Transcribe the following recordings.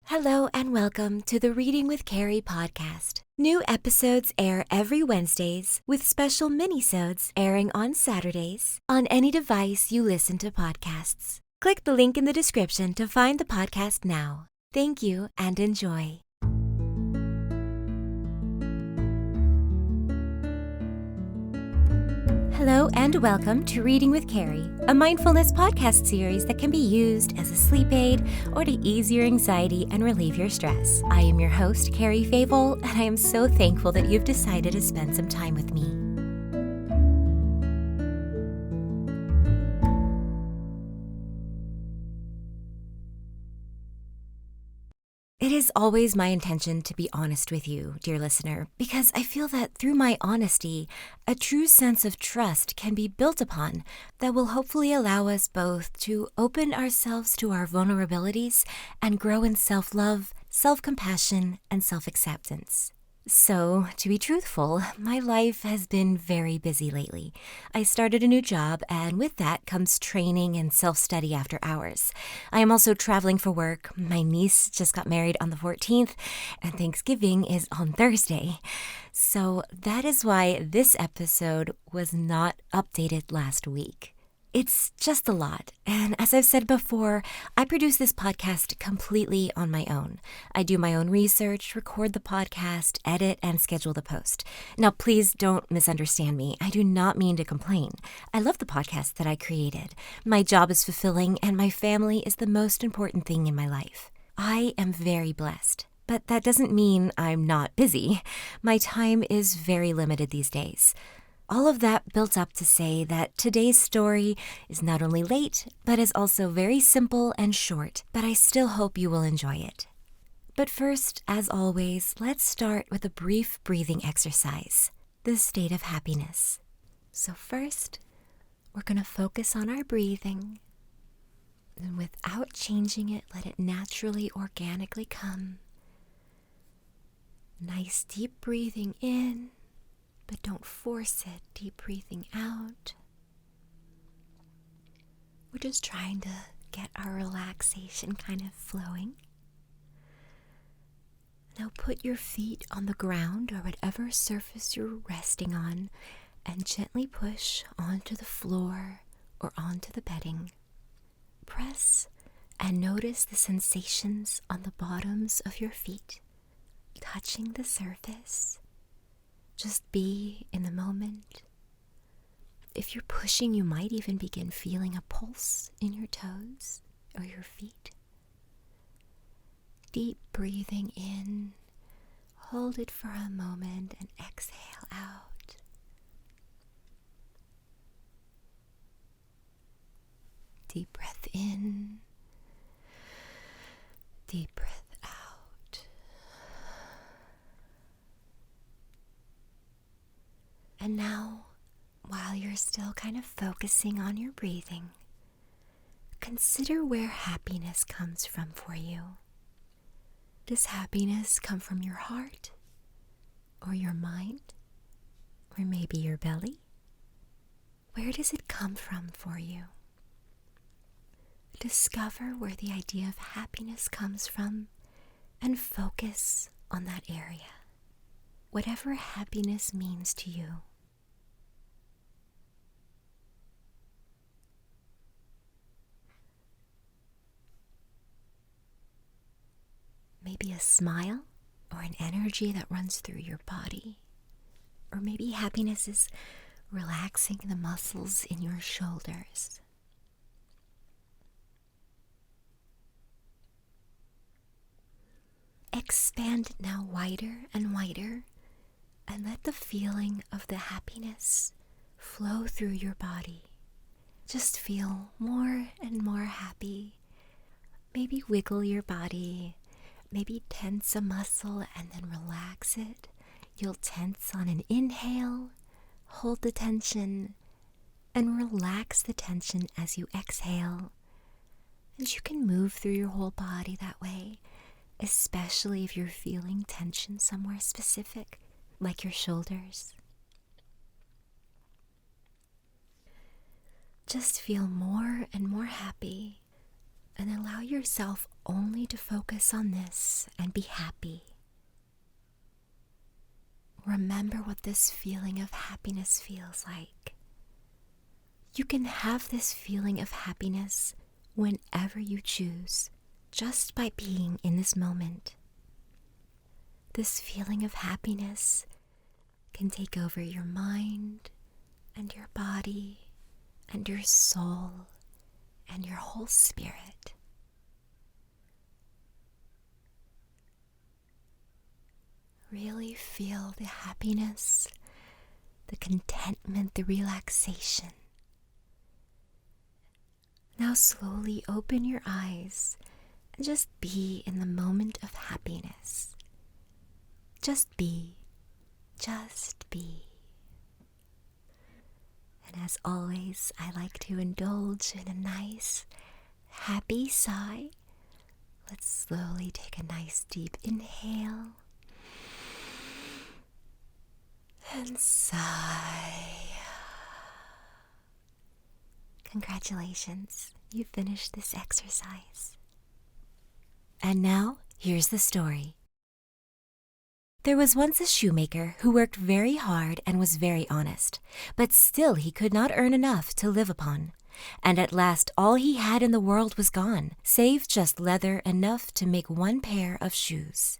Hello and welcome to the Reading with Cari podcast. New episodes air every Wednesdays with special minisodes airing on Saturdays on any device you listen to podcasts. Click the link in the description to find the podcast now. Thank you and enjoy. Hello and welcome to Reading with Cari, a mindfulness podcast series that can be used as a sleep aid or to ease your anxiety and relieve your stress. I am your host, Cari Favole, and I am so thankful that you've decided to spend some time with me. It is always my intention to be honest with you, dear listener, because I feel that through my honesty, a true sense of trust can be built upon that will hopefully allow us both to open ourselves to our vulnerabilities and grow in self-love, self-compassion, and self-acceptance. So, to be truthful, my life has been very busy lately. I started a new job, and with that comes training and self-study after hours. I am also traveling for work. My niece just got married on the 14th, and Thanksgiving is on Thursday. So that is why this episode was not updated last week. It's just a lot, and as I've said before, I produce this podcast completely on my own. I do my own research, record the podcast, edit, and schedule the post. Now, please don't misunderstand me. I do not mean to complain. I love the podcast that I created. My job is fulfilling, and my family is the most important thing in my life. I am very blessed. But that doesn't mean I'm not busy. My time is very limited these days. All of that built up to say that today's story is not only late, but is also very simple and short, but I still hope you will enjoy it. But first, as always, let's start with a brief breathing exercise, the state of happiness. So first, we're going to focus on our breathing, and without changing it, let it naturally, organically come. Nice deep breathing in. But don't force it. Deep breathing out. We're just trying to get our relaxation kind of flowing. Now put your feet on the ground or whatever surface you're resting on and gently push onto the floor or onto the bedding. Press and notice the sensations on the bottoms of your feet, touching the surface. Just be in the moment. If you're pushing, you might even begin feeling a pulse in your toes or your feet. Deep breathing in. Hold it for a moment and exhale out. Deep breath in. Deep breath out. And now, while you're still kind of focusing on your breathing, consider where happiness comes from for you. Does happiness come from your heart, or your mind, or maybe your belly? Where does it come from for you? Discover where the idea of happiness comes from and focus on that area. Whatever happiness means to you. Maybe a smile or an energy that runs through your body. Or maybe happiness is relaxing the muscles in your shoulders. Expand it now wider and wider, and let the feeling of the happiness flow through your body. Just feel more and more happy. Maybe wiggle your body. Maybe tense a muscle and then relax it. You'll tense on an inhale, hold the tension, and relax the tension as you exhale. And you can move through your whole body that way, especially if you're feeling tension somewhere specific, like your shoulders. Just feel more and more happy. and allow yourself only to focus on this and be happy. Remember what this feeling of happiness feels like. You can have this feeling of happiness whenever you choose, just by being in this moment. This feeling of happiness can take over your mind and your body and your soul and your whole spirit. Really feel the happiness, the contentment, the relaxation. Now slowly open your eyes and just be in the moment of happiness. Just be. Just be. And as always, I like to indulge in a nice, happy sigh. Let's slowly take a nice deep inhale. And sigh. Congratulations, you finished this exercise. And now, here's the story. There was once a shoemaker who worked very hard and was very honest, but still he could not earn enough to live upon. And at last all he had in the world was gone, save just leather enough to make one pair of shoes.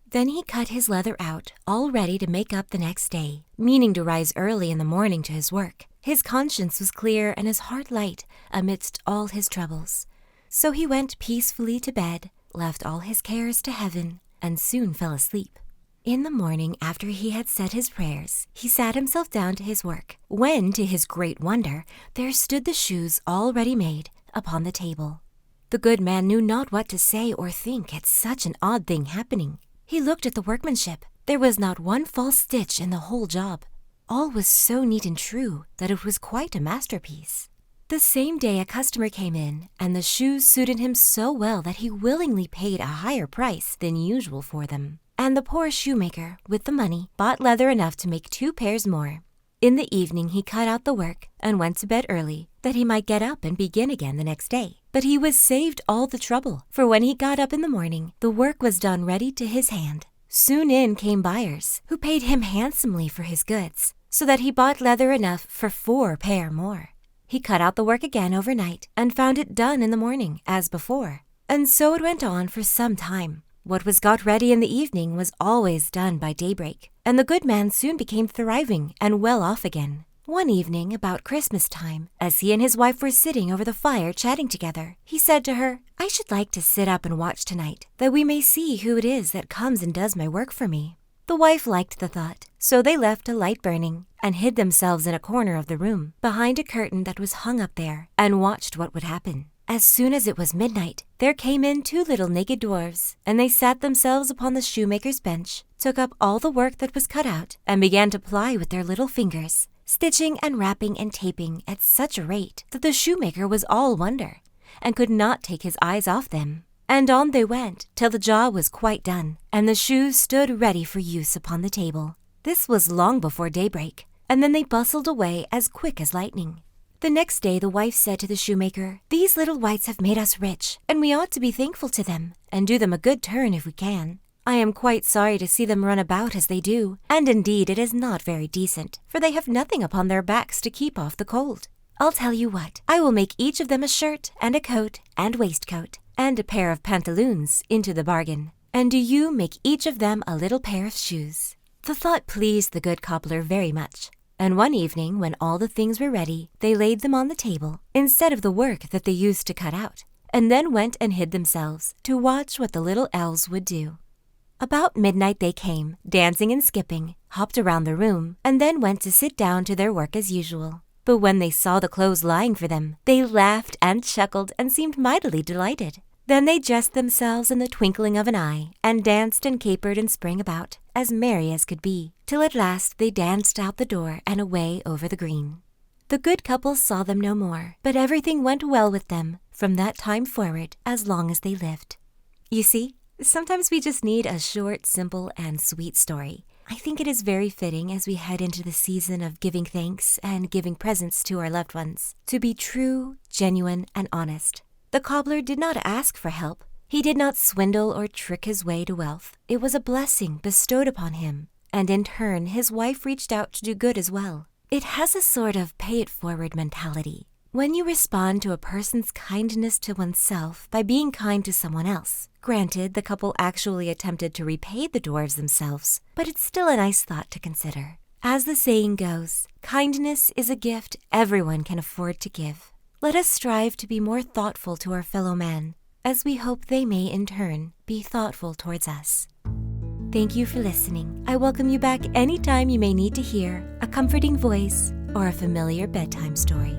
Then he cut his leather out, all ready to make up the next day, meaning to rise early in the morning to his work. His conscience was clear and his heart light amidst all his troubles. So he went peacefully to bed, left all his cares to heaven, and soon fell asleep. In the morning, after he had said his prayers, he sat himself down to his work, when, to his great wonder, there stood the shoes all ready made upon the table. The good man knew not what to say or think at such an odd thing happening. He looked at the workmanship. There was not one false stitch in the whole job. All was so neat and true that it was quite a masterpiece. The same day a customer came in, and the shoes suited him so well that he willingly paid a higher price than usual for them. And the poor shoemaker, with the money, bought leather enough to make 2 pairs more. In the evening he cut out the work and went to bed early, that he might get up and begin again the next day. But he was saved all the trouble, for when he got up in the morning, the work was done ready to his hand. Soon in came buyers, who paid him handsomely for his goods, so that he bought leather enough for 4 pair more. He cut out the work again overnight, and found it done in the morning, as before. And so it went on for some time. What was got ready in the evening was always done by daybreak, and the good man soon became thriving and well off again. One evening, about Christmas time, as he and his wife were sitting over the fire chatting together, he said to her, "I should like to sit up and watch tonight, that we may see who it is that comes and does my work for me." The wife liked the thought, so they left a light burning, and hid themselves in a corner of the room, behind a curtain that was hung up there, and watched what would happen. As soon as it was midnight, there came in 2 little naked dwarfs, and they sat themselves upon the shoemaker's bench, took up all the work that was cut out, and began to ply with their little fingers, stitching and wrapping and taping at such a rate that the shoemaker was all wonder, and could not take his eyes off them. And on they went, till the job was quite done, and the shoes stood ready for use upon the table. This was long before daybreak, and then they bustled away as quick as lightning. The next day the wife said to the shoemaker, "These little wights have made us rich, and we ought to be thankful to them, and do them a good turn if we can. I am quite sorry to see them run about as they do, and indeed it is not very decent, for they have nothing upon their backs to keep off the cold. I'll tell you what, I will make each of them a shirt, and a coat, and waistcoat, and a pair of pantaloons into the bargain, and do you make each of them a little pair of shoes." The thought pleased the good cobbler very much. And one evening, when all the things were ready, they laid them on the table, instead of the work that they used to cut out, and then went and hid themselves, to watch what the little elves would do. About midnight they came, dancing and skipping, hopped around the room, and then went to sit down to their work as usual. But when they saw the clothes lying for them, they laughed and chuckled and seemed mightily delighted. Then they dressed themselves in the twinkling of an eye, and danced and capered and sprang about, as merry as could be, till at last they danced out the door and away over the green. The good couple saw them no more, but everything went well with them from that time forward as long as they lived. You see, sometimes we just need a short, simple, and sweet story. I think it is very fitting as we head into the season of giving thanks and giving presents to our loved ones, to be true, genuine, and honest. The cobbler did not ask for help. He did not swindle or trick his way to wealth. It was a blessing bestowed upon him, and in turn his wife reached out to do good as well. It has a sort of pay-it-forward mentality. When you respond to a person's kindness to oneself by being kind to someone else, granted the couple actually attempted to repay the dwarves themselves, but it's still a nice thought to consider. As the saying goes, kindness is a gift everyone can afford to give. Let us strive to be more thoughtful to our fellow man, as we hope they may in turn be thoughtful towards us. Thank you for listening. I welcome you back anytime you may need to hear a comforting voice or a familiar bedtime story.